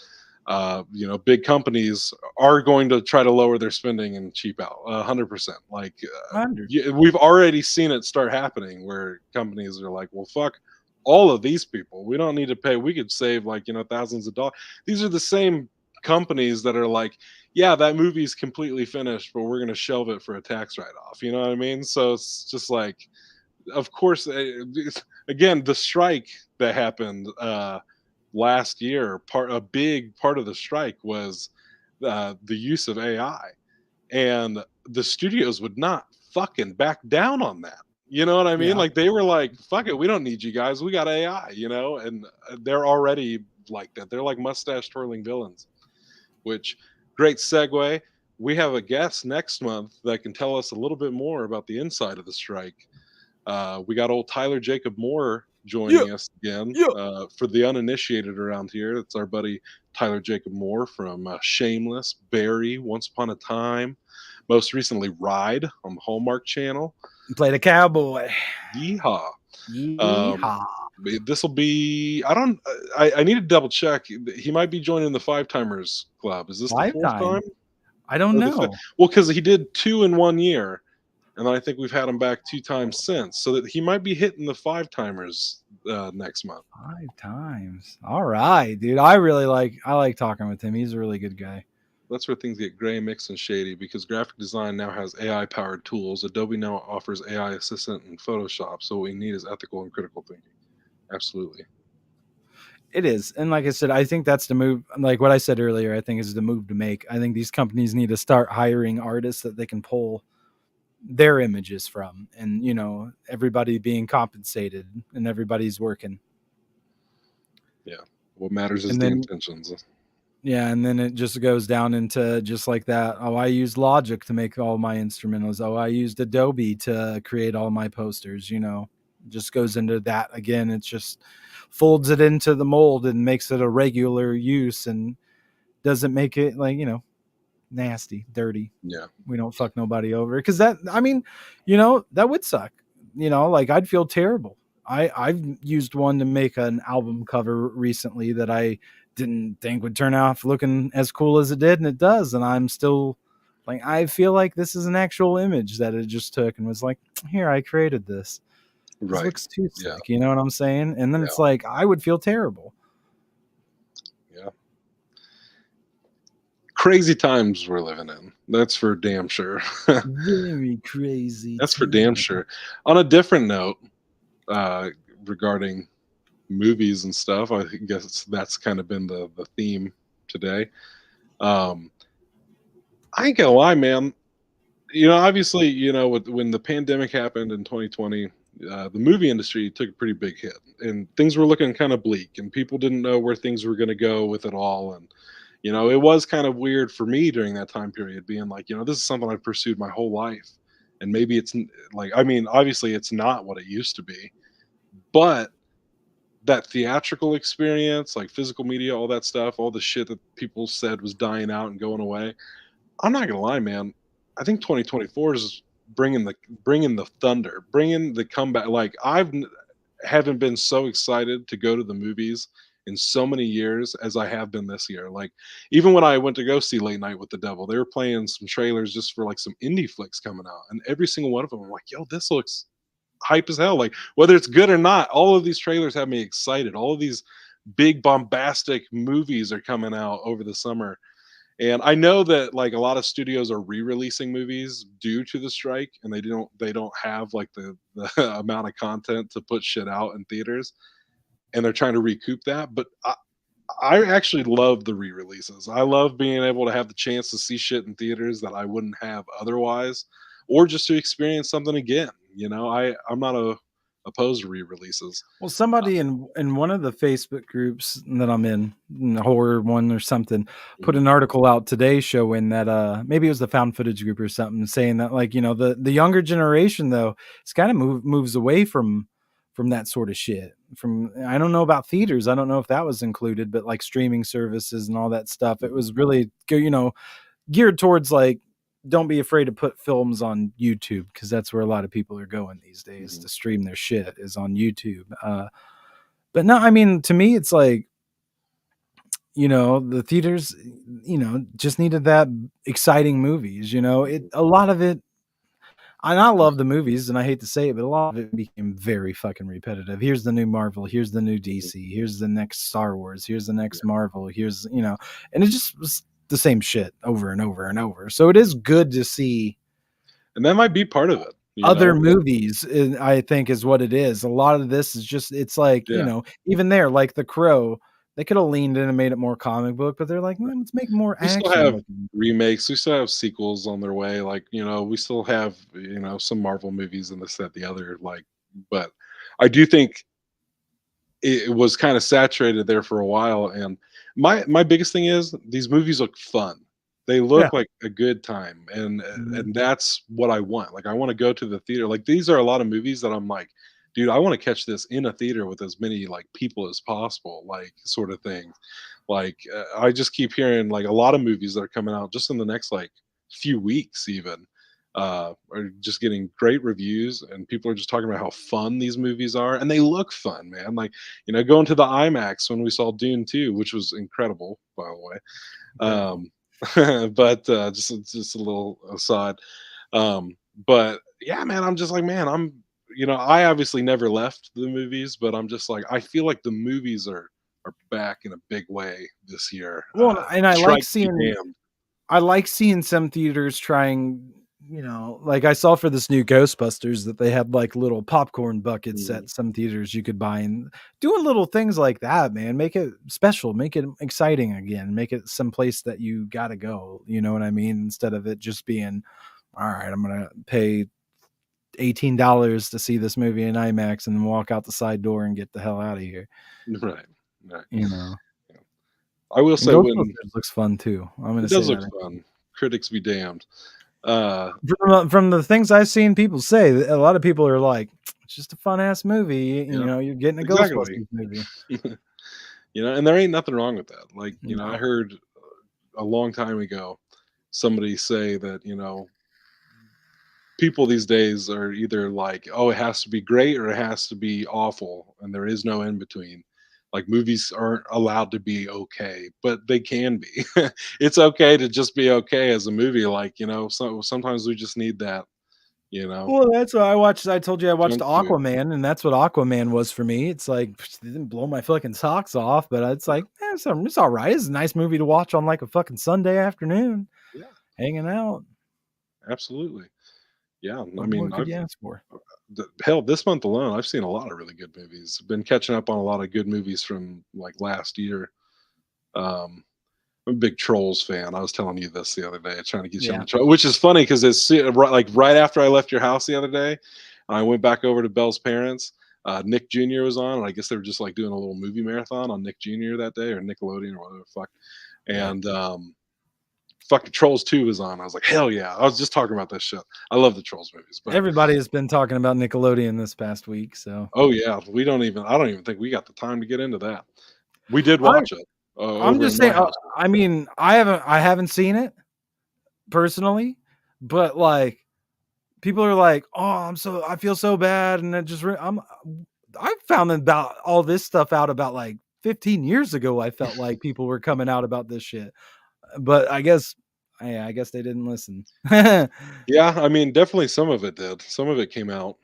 big companies are going to try to lower their spending and cheap out 100%. Like, we've already seen it start happening where companies are like, well, fuck all of these people. We don't need to pay. We could save like, thousands of dollars. These are the same companies that are like, yeah, that movie's completely finished, but we're going to shelve it for a tax write-off. You know what I mean? So it's just like, of course, again, the strike that happened last year, a big part of the strike was the use of AI, and the studios would not fucking back down on that. You know what I mean? Yeah. Like they were like, "Fuck it, we don't need you guys. We got AI." And they're already like that. They're like mustache twirling villains. Which, great segue. We have a guest next month that can tell us a little bit more about the inside of the strike. We got old Tyler Jacob Moore joining us again. For the uninitiated around here, it's our buddy Tyler Jacob Moore from Shameless, Barry, Once Upon a Time, most recently Ride on the Hallmark Channel. Played a cowboy. Yeehaw. Yeehaw. This will be, I need to double check. He might be joining the Five Timers Club. Is this the fourth time? I don't know. Well, because he did 2 in 1 year. And I think we've had him back 2 times since, so that he might be hitting the 5 timers next month. 5 times. All right, dude. I like talking with him. He's a really good guy. That's where things get gray, mixed, and shady because graphic design now has AI-powered tools. Adobe now offers AI Assistant and Photoshop, so what we need is ethical and critical thinking. Absolutely. It is. And like I said, I think that's the move. Like what I said earlier, I think is the move to make. I think these companies need to start hiring artists that they can pull their images from, and everybody being compensated and everybody's working. Yeah, what matters is the intentions. Yeah, and then it just goes down into just like that. Oh, I used Logic to make all my instrumentals. Oh, I used Adobe to create all my posters. Just goes into that again. It just folds it into the mold and makes it a regular use and doesn't make it like nasty, dirty. Yeah, we don't fuck nobody over, because that would suck. Like I'd feel terrible. I've used one to make an album cover recently that I didn't think would turn out looking as cool as it did, and it does, and I'm still Like, I feel like this is an actual image that it just took and was like, "Here, I created this. This Right. looks too Yeah. sick." You know what I'm saying? And then Yeah. it's like, I would feel terrible. Yeah. Crazy times we're living in. That's for damn sure. Very crazy That's for damn time. sure. On a different note, uh, regarding movies and stuff, I guess that's kind of been the theme today. Um, I ain't gonna lie, man. Obviously, when the pandemic happened in 2020, the movie industry took a pretty big hit, and things were looking kind of bleak, and people didn't know where things were going to go with it all. And it was kind of weird for me during that time period, being like, this is something I've pursued my whole life, and maybe like, I mean, obviously, it's not what it used to be, but that theatrical experience, like physical media, all that stuff, all the shit that people said was dying out and going away. I'm not gonna lie, man. I think 2024 is bringing the thunder, bringing the comeback. Like haven't been so excited to go to the movies in so many years as I have been this year. Like even when I went to go see Late Night with the Devil, they were playing some trailers just for like some indie flicks coming out, and every single one of them, I'm like, yo, this looks hype as hell. Like whether it's good or not, all of these trailers have me excited. All of these big bombastic movies are coming out over the summer, and I know that like a lot of studios are re-releasing movies due to the strike, and they don't have like the amount of content to put shit out in theaters, and they're trying to recoup that. But I actually love the re-releases. I love being able to have the chance to see shit in theaters that I wouldn't have otherwise, or just to experience something again. I'm not opposed to re-releases. Well, somebody in one of the Facebook groups that I'm in the horror one or something, put Mhm, an article out today showing that maybe it was the found footage group or something, saying that, like, the younger generation though, it's kind of moves away from that sort of shit. From, I don't know about theaters, I don't know if that was included, but like streaming services and all that stuff, it mhm, was really geared towards, like, don't be afraid to put films on YouTube, because that's where a lot of people are going these days mhm. to stream their shit, is on YouTube. But no, I mean, to me, it's like, the theaters, just needed that exciting movies. A lot of it, and I love the movies, and I hate to say it, but a lot of it became very fucking repetitive. Here's the new Marvel, here's the new Mhm. DC, here's the next Star Wars, here's the Yeah. next Marvel, and it just was the same shit over and over and over. So it is good to see And that might be part of it. other movies, I think, is what it is. A lot of this is just, it's like, Yeah. even there, like The Crow, they could have leaned in and made it more comic book, but they're like, "Man, let's make it more We still action have looking." remakes. We still have sequels on their way. Like, we still have, some Marvel movies and this, that, the other. Like, but I do think it was kind of saturated there for a while. And my biggest thing is these movies look fun. They Yeah. look like a good time, and Mhm. and that's what I want. Like, I want to go to the theater. Like, these are a lot of movies that I'm like, dude, I want to catch this in a theater with as many like people as possible, like sort of thing. Like, I just keep hearing like a lot of movies that are coming out just in the next like few weeks, even are just getting great reviews, and people are just talking about how fun these movies are, and they look fun, man. Like, going to the IMAX when we saw Dune 2, which was incredible, by the way. Incredible. But just a little aside. But yeah, man, I'm just like, man, I obviously never left the movies, but I'm just like, I feel like the movies are back in a big way this year. Well, and Strike be damned. I like seeing some theaters trying, like I saw for this new Ghostbusters that they had like little popcorn buckets Mhm. at some theaters you could buy, and doing little things like that, man, make it special, make it exciting again, make it some place that you gotta go. You know what I mean? Instead of it just being, all right, I'm gonna pay $18 to see this movie in IMAX and then walk out the side door and get the hell out of here. Right, right. You know, Yeah. I will and say when Ghostbusters looks fun too. I'm gonna it say does look that. fun, critics be damned. Uh, From the things I've seen people say, a lot of people are like, "It's just a fun ass movie." yeah, You're getting a exactly. Ghostbusters movie. And there ain't nothing wrong with that. Like, I No. heard a long time ago somebody say that, people these days are either like, oh, it has to be great or it has to be awful, and there is no in between. Like movies aren't allowed to be okay, but they can be. It's okay to just be okay as a movie. Like, sometimes we just need that, you know, Well, that's what I watched. I told you I watched junk food. Aquaman, and that's what Aquaman was for me. It's like, it didn't blow my fucking socks off, but it's like, it's all right. It's a nice movie to watch on like a fucking Sunday afternoon, Yeah, hanging out. absolutely. Yeah, I What more mean, could you ask for? hell, this month alone, I've seen a lot of really good movies. Been catching up on a lot of good movies from like last year. Um, I'm a big Trolls fan. I was telling you this the other day, trying to get you on Yeah, the Troll, which is funny because right after I left your house the other day, I went back over to Bell's parents. Nick Jr. was on, and I guess they were just like doing a little movie marathon on Nick Jr. that day, or Nickelodeon, or whatever the fuck. yeah. And fucking Trolls 2 was on. I was like, hell yeah! I was just talking about that shit. I love the Trolls movies, but Everybody has been talking about Nickelodeon this past week, so oh yeah, I don't even think we got the time to get into that. We did I watch it I'm over just in my saying. household. I mean, I haven't seen it personally, but like people are like, "Oh, I feel so bad," and I found about all this stuff out about like 15 years ago. I felt like people were coming out about this shit, but I guess they didn't listen. yeah, Yeah, I mean, definitely some of it did. Some of it came out.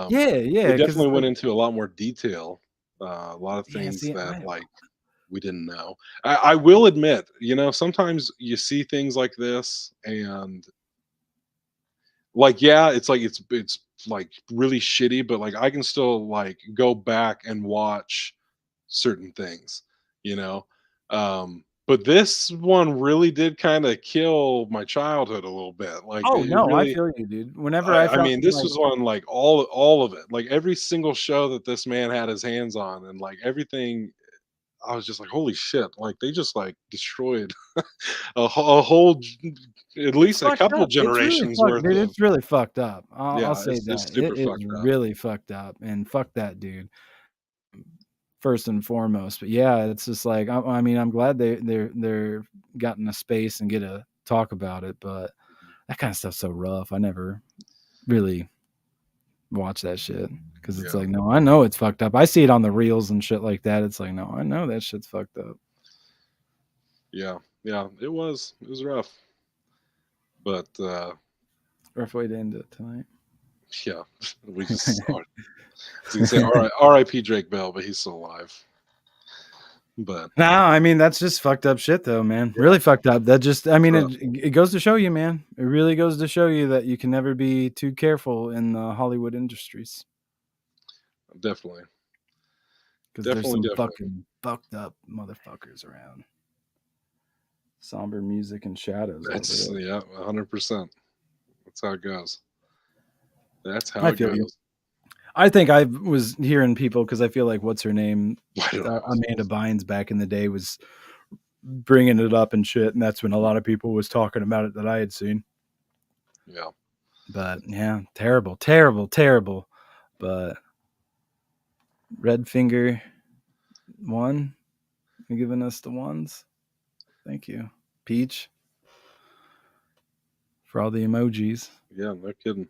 They yeah, because definitely it's went like, into a lot more detail, a lot of yeah. things See, that I like we didn't know. I will admit, sometimes you see things like this, and like, yeah, it's like really shitty, but like I can still like go back and watch certain things, you know. But this one really did kind of kill my childhood a little bit. Like oh it no, I really feel you, dude. Whenever I I felt mean, this like was on like all of it, like every single show that this man had his hands on, and like everything. I was just like, holy shit! Like they just like destroyed a whole, at it's least a fucked couple up. It's really generations fucked, worth dude. of. It's really fucked up. I'll Yeah, say it's that super it is fucked up. really fucked up, and fuck that dude first and foremost. But yeah, it's just like I mean, I'm glad they're gotten a space and get to talk about it, but that kind of stuff's so rough. I never really watch that shit because it's Yeah, like, no, I know it's fucked up. I see it on the reels and shit like that. It's like, no, I know that shit's fucked up. yeah, yeah. It was rough, but Rough way to end it tonight. yeah, we just. I was gonna say R.I.P. Drake Bell, but he's still alive. But No, I mean that's just fucked up shit though, man. yeah, Really fucked up. That just I it's mean rough. it goes to show you, man. It really goes to show you that you can never be too careful in the Hollywood industries Definitely, because there's definitely, some definitely. fucking fucked up motherfuckers around. Somber music and shadows over That's there. yeah, 100%. That's how it goes. That's how I it feel you. goes. I think I was hearing people because I feel like what's her name, I don't know. Amanda Bynes back in the day was bringing it up and shit, and that's when a lot of people was talking about it that I had seen. Yeah, But yeah, terrible, terrible, terrible. But Red Finger one, you giving us the ones. Thank you, Peach, for all the emojis. yeah, no kidding.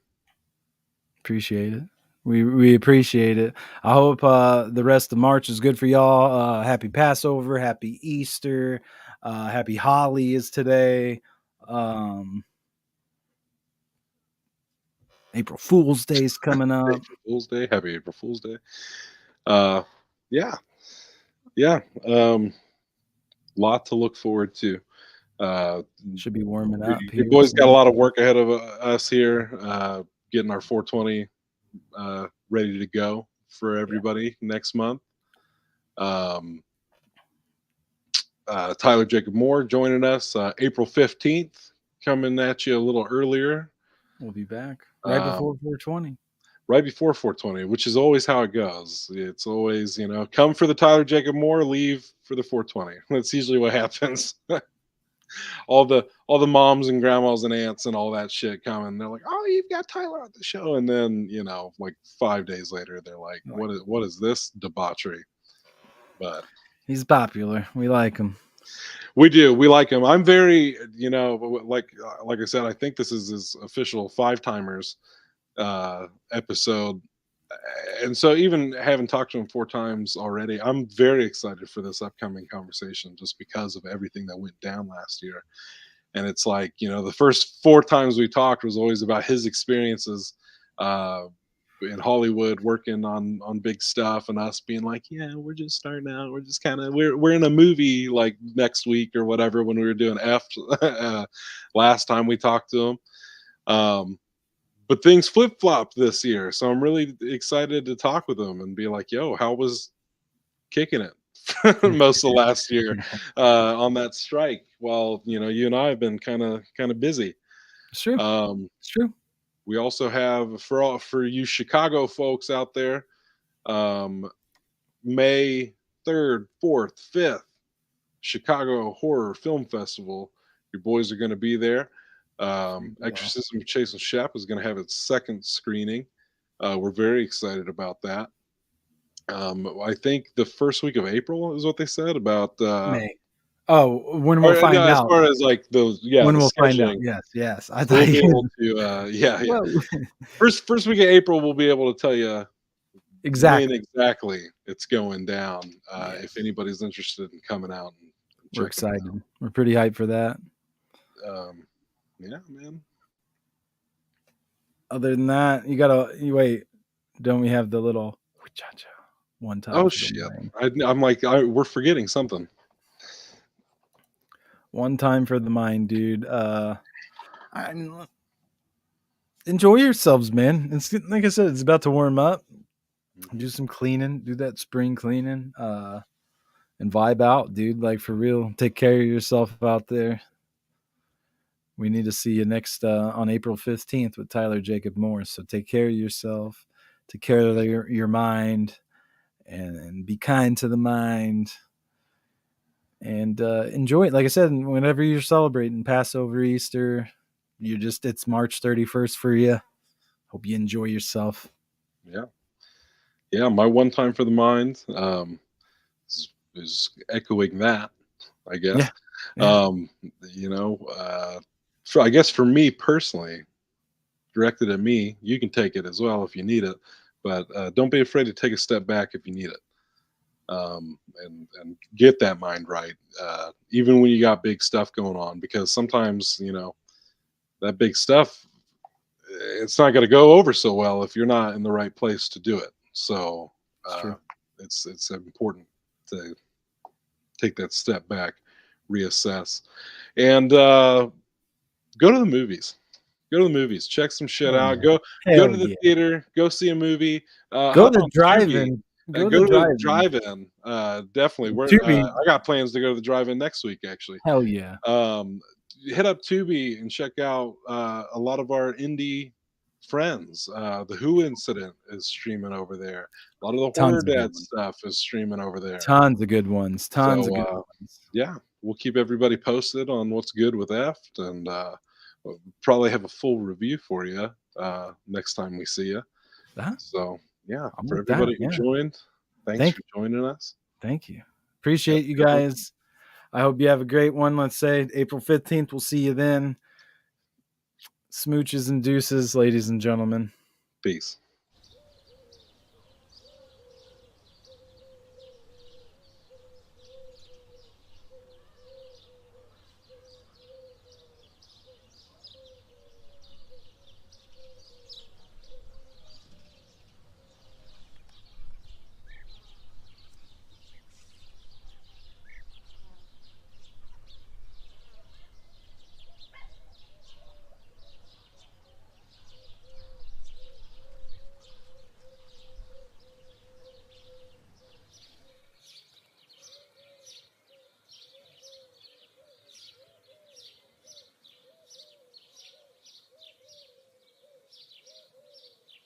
Appreciate it. We appreciate it. I hope the rest of March is good for y'all. Happy Passover, happy Easter, happy Holly is today. Um, April Fool's Day is coming up. April Fool's Day. Happy April Fool's Day. Uh, yeah, yeah. Lot to look forward to. Uh, Should be warming up your here boys got a soon. lot of work ahead of us here, getting our 420 ready to go for Yeah, everybody next month. Um, Tyler Jacob Moore joining us April 15th, coming at you a little earlier, we'll be back right um, before 420. right before 420, which is always how it goes. It's always, come for the Tyler Jacob Moore, leave for the 420. That's usually what happens. All the moms and grandmas and aunts and all that shit come and they're like, "Oh, you've got Tyler on the show," and then like 5 days later, they're like, Like, "What is this debauchery?" But he's popular. We like him. we like him. I'm very, like I said, I think this is his official five timers episode. And so even having talked to him 4 times already, I'm very excited for this upcoming conversation just because of everything that went down last year. And it's like, the first 4 times we talked was always about his experiences uh, in Hollywood working on big stuff, and us being like, yeah, we're just starting out. We're just kind of we're in a movie like next week or whatever when we were doing F last time we talked to him. Um, but things flip flopped this year, so I'm really excited to talk with him and be like, yo, how was kicking it most of last year on that strike? Well, you and I have been kind of busy. It's true. Um, It's true. we also have for you Chicago folks out there, um, May 3rd, 4th, 5th, Chicago Horror Film Festival. Your boys are going to be there. Well, Exorcism of Jason Shep is going to have its second screening. We're very excited about that. I think the first week of April is what they said about. May. Oh, when we'll Or no, find as out. far as like those, yeah, When the we'll find out. scheduling. Yes, yes. I So we'll thought be able you. to, yeah, yeah. Well, First week of April, we'll be able to tell you when exactly. exactly it's going down. If Yes. anybody's interested in coming out and We're checking it excited. We're pretty hyped for that. out. Yeah, man. Other than that, you wait. Don't we have the little one time Oh for the shit! mind? I'm like, we're forgetting something. One time for the mind, dude. I, enjoy yourselves, man. It's like I said, it's about to warm up. Do some cleaning, do that spring cleaning, and vibe out, dude. Like for real. Take care of yourself out there. We need to see you next on April 15th with Tyler Jacob Morris. So take care of yourself, take care of your mind, and be kind to the mind. And enjoy it. Like I said, whenever you're celebrating Passover, Easter, it's March 31st for you. Hope you enjoy yourself. Yeah, yeah. My one time for the mind is echoing that, I Yeah. guess. Yeah. Um, so I guess for me personally, directed at me, you can take it as well if you need it, but don't be afraid to take a step back if you need it. And get that mind right, even when you got big stuff going on, because sometimes that big stuff, it's not going to go over so well if you're not in the right place to do it. So It's uh, true. it's important to take that step back, reassess, and go to the movies. Go to the movies. Check some shit Hell out. yeah. Go Hell to the yeah. theater. Go see a movie. Go Hop to on Tubi. drive-in. Go to Go to the drive-in. drive-in. Definitely. Tubi. I got plans to go to the drive-in next week. Actually, Hell yeah. um, hit up Tubi and check out a lot of our indie friends. The Who Incident is streaming over there. A lot of the Horror Tons of good Dad ones. stuff is streaming over there. Tons of good ones. Tons of So good ones. yeah, we'll keep everybody posted on what's good with Eft, and we'll probably have a full review for you next time we see you. Huh? So yeah, I'm for with that. everybody who Yeah. joined, thanks Thank for joining us. thank you. Have Appreciate you a good one. guys. I hope you have a great one. Let's say April 15th. We'll see you then. Smooches and deuces, ladies and gentlemen. Peace.